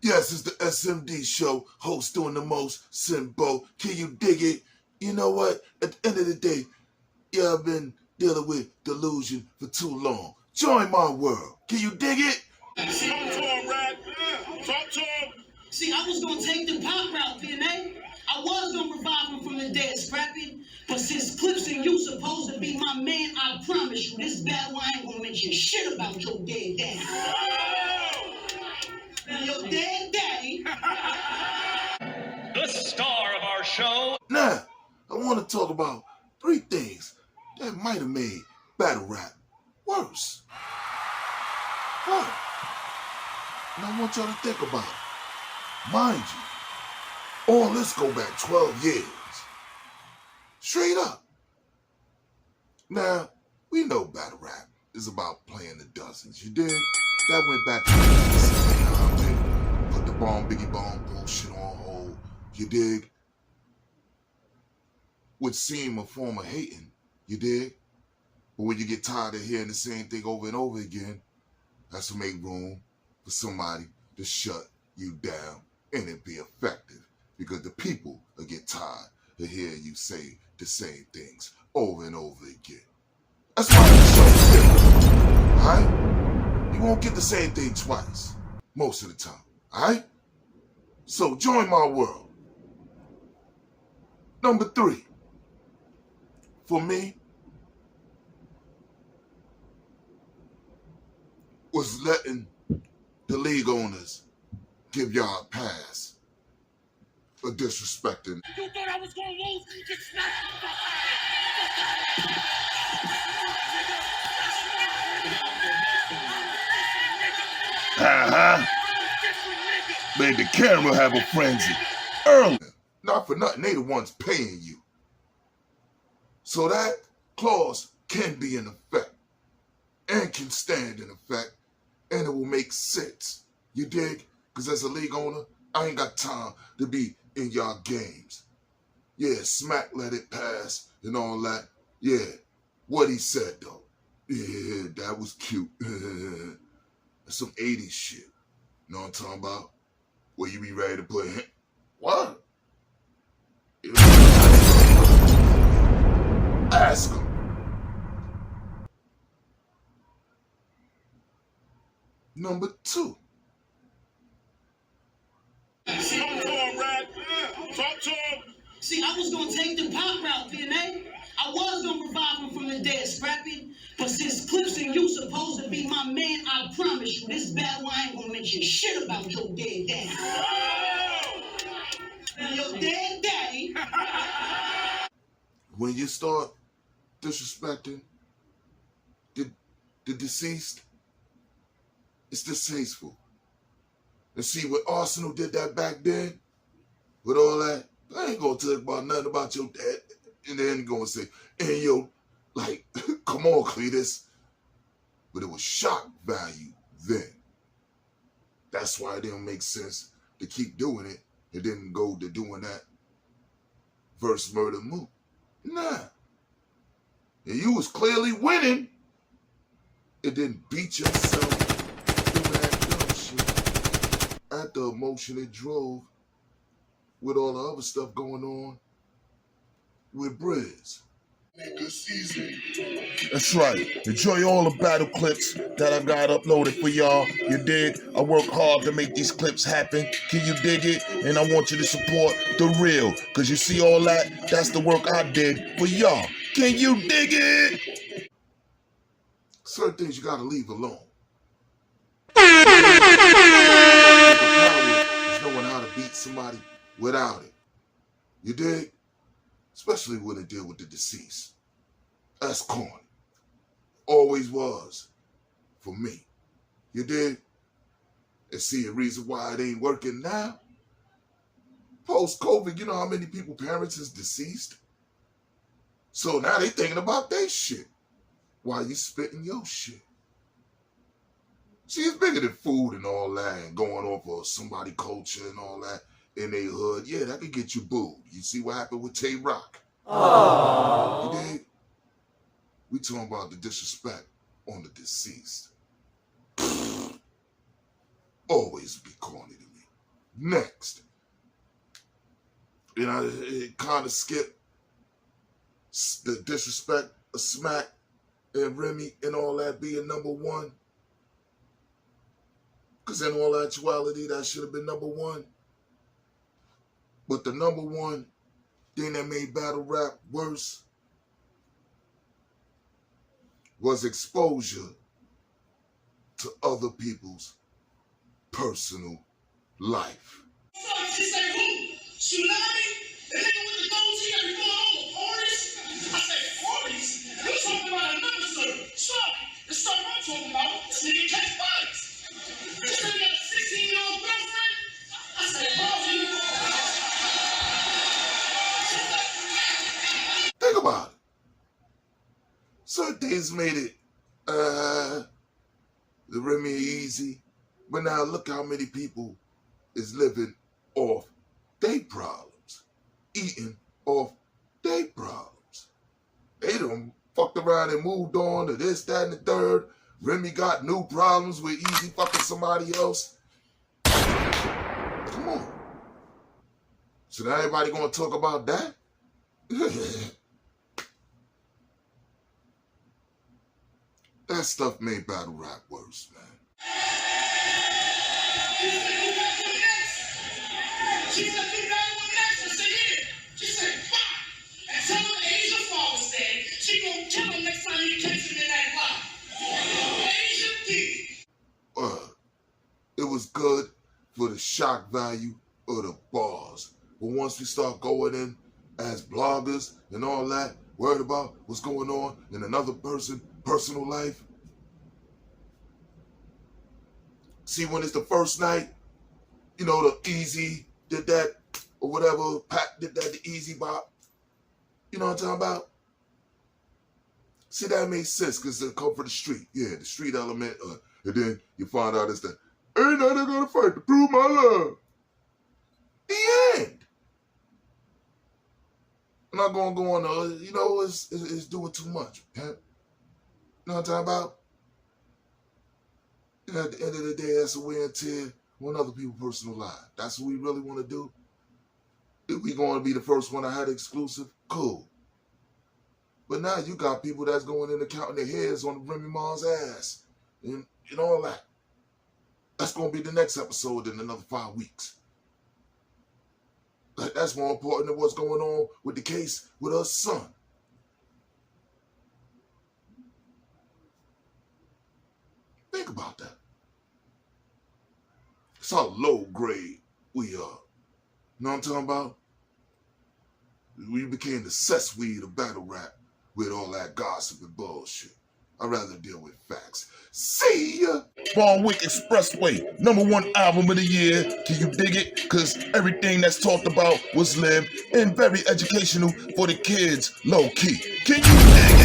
Yes, it's the SMD show, host doing the most, SINBO. Can you dig it? You know what? At the end of the day, yeah, I've been dealing with delusion for too long. Join my world. Can you dig it? Talk to him, Rap. Talk to him. See, I was going to take the pop route, DNA. I was going to revive him from the dead, Scrappy. But since Clips and you supposed to be my man, I promise you, this battle I ain't going to mention shit about your dead daddy. Now, your dead daddy. The star of our show. Now, I want to talk about 3 things that might have made battle rap worse. Huh. And I want y'all to think about it. Mind you, let's go back 12 years. Straight up. Now, we know battle rap is about playing the dozens. You dig? That went back to the put the Biggie Bomb bullshit on hold. You dig? Would seem a form of hating. You dig? But when you get tired of hearing the same thing over and over again, that's to make room for somebody to shut you down and it be effective. Because the people will get tired of hearing you say the same things over and over again. That's why the show is different. Alright? You won't get the same thing twice. Most of the time. Alright? So join my world. Number 3. For me, was letting the league owners give y'all a pass for disrespecting. You thought I was going to lose? Just smash the Made the camera have a frenzy. Early. Not for nothing, they the ones paying you. So that clause can be in effect and can stand in effect and it will make sense. You dig? Because as a league owner, I ain't got time to be in y'all games. Yeah, smack let it pass and all that. Yeah, what he said though. Yeah, that was cute. That's some 80s shit. You know what I'm talking about? Where you be ready to put him. What? Ask him. Number 2. Talk to him, Rap. Talk to him. See, I was going to take the pop route, DNA. I was going to revive him from the dead, Scrappy. But since Clips and you supposed to be my man, I promise you, this battle I ain't going to mention shit about your dead daddy. Now, your dead daddy. When you start disrespecting the deceased, it's distasteful. And see, what Arsenal did that back then, with all that, I ain't gonna talk about nothing about your dad. And then gonna say, hey, yo, like, come on, Cletus. But it was shock value then. That's why it didn't make sense to keep doing it. It didn't go to doing that verse murder move. Nah. And you was clearly winning. It didn't beat yourself doing that dumb shit. At the emotion it drove with all the other stuff going on with Briz. That's right. Enjoy all the battle clips that I got uploaded for y'all. You dig? I work hard to make these clips happen. Can you dig it? And I want you to support the real. Because you see all that? That's the work I did for y'all. Can you dig it? Certain things you gotta leave alone. The power is knowing how to beat somebody without it. You dig? Especially when it deal with the deceased. That's corny. Always was. For me. You dig? And see a reason why it ain't working now? Post-COVID, you know how many people parents is deceased? So now they thinking about their shit. While you spitting your shit. See, it's bigger than food and all that and going off of somebody culture and all that in their hood. Yeah, that could get you booed. You see what happened with Tay Rock. Aww. You dig? We talking about the disrespect on the deceased. Always be corny to me. Next, it kind of skipped the disrespect of Smack and Remy and all that being number one. Because in all actuality, that should have been number one. But the number one thing that made battle rap worse was exposure to other people's personal life. She said, who? Tsunami? The nigga with the goatee that be going all the parties? I said, parties? You talking about another story. Stop. The stuff I'm talking about, this nigga catch bodies. This nigga got a 16-year-old girlfriend? I said, bro, Think about it. Certain things made it the Remy easy, but now look how many people is living off their problems, eating off their problems. They done fucked around and moved on to this, that, and the third. Remy got new problems with easy fucking somebody else. Come on. So now everybody gonna talk about that? That stuff made battle rap worse, man. she said, you got one next? I said, yeah. She said, fine. And tell him Asia Falls said she gonna kill him next time you catch him in that lie. Asia D. It was good for the shock value of the bars. But once we start going in as bloggers and all that, worried about what's going on in another person's personal life. See, when it's the first night, you know, the Easy did that or whatever, Pat did that, the Easy Bop. You know what I'm talking about? See, that makes sense because they come for the street. Yeah, the street element. And then you find out it's that, ain't nothing gonna fight to prove my love. The end. I'm not gonna go on, you know, it's doing too much. You know what I'm talking about? And at the end of the day, that's a wear and tear on other people's personal lives. That's what we really want to do. If we going to be the first one to have the exclusive, cool. But now you got people that's going in and counting their heads on Remy Ma's ass and all that. That's going to be the next episode in another 5 weeks. Like, that's more important than what's going on with the case with her son. Think about that. It's how low grade we are. You know what I'm talking about? We became the cessweed of battle rap with all that gossip and bullshit. I'd rather deal with facts. See ya! Barnwick Expressway, #1 album of the year. Can you dig it? Because everything that's talked about was lived and very educational for the kids, low key. Can you dig it?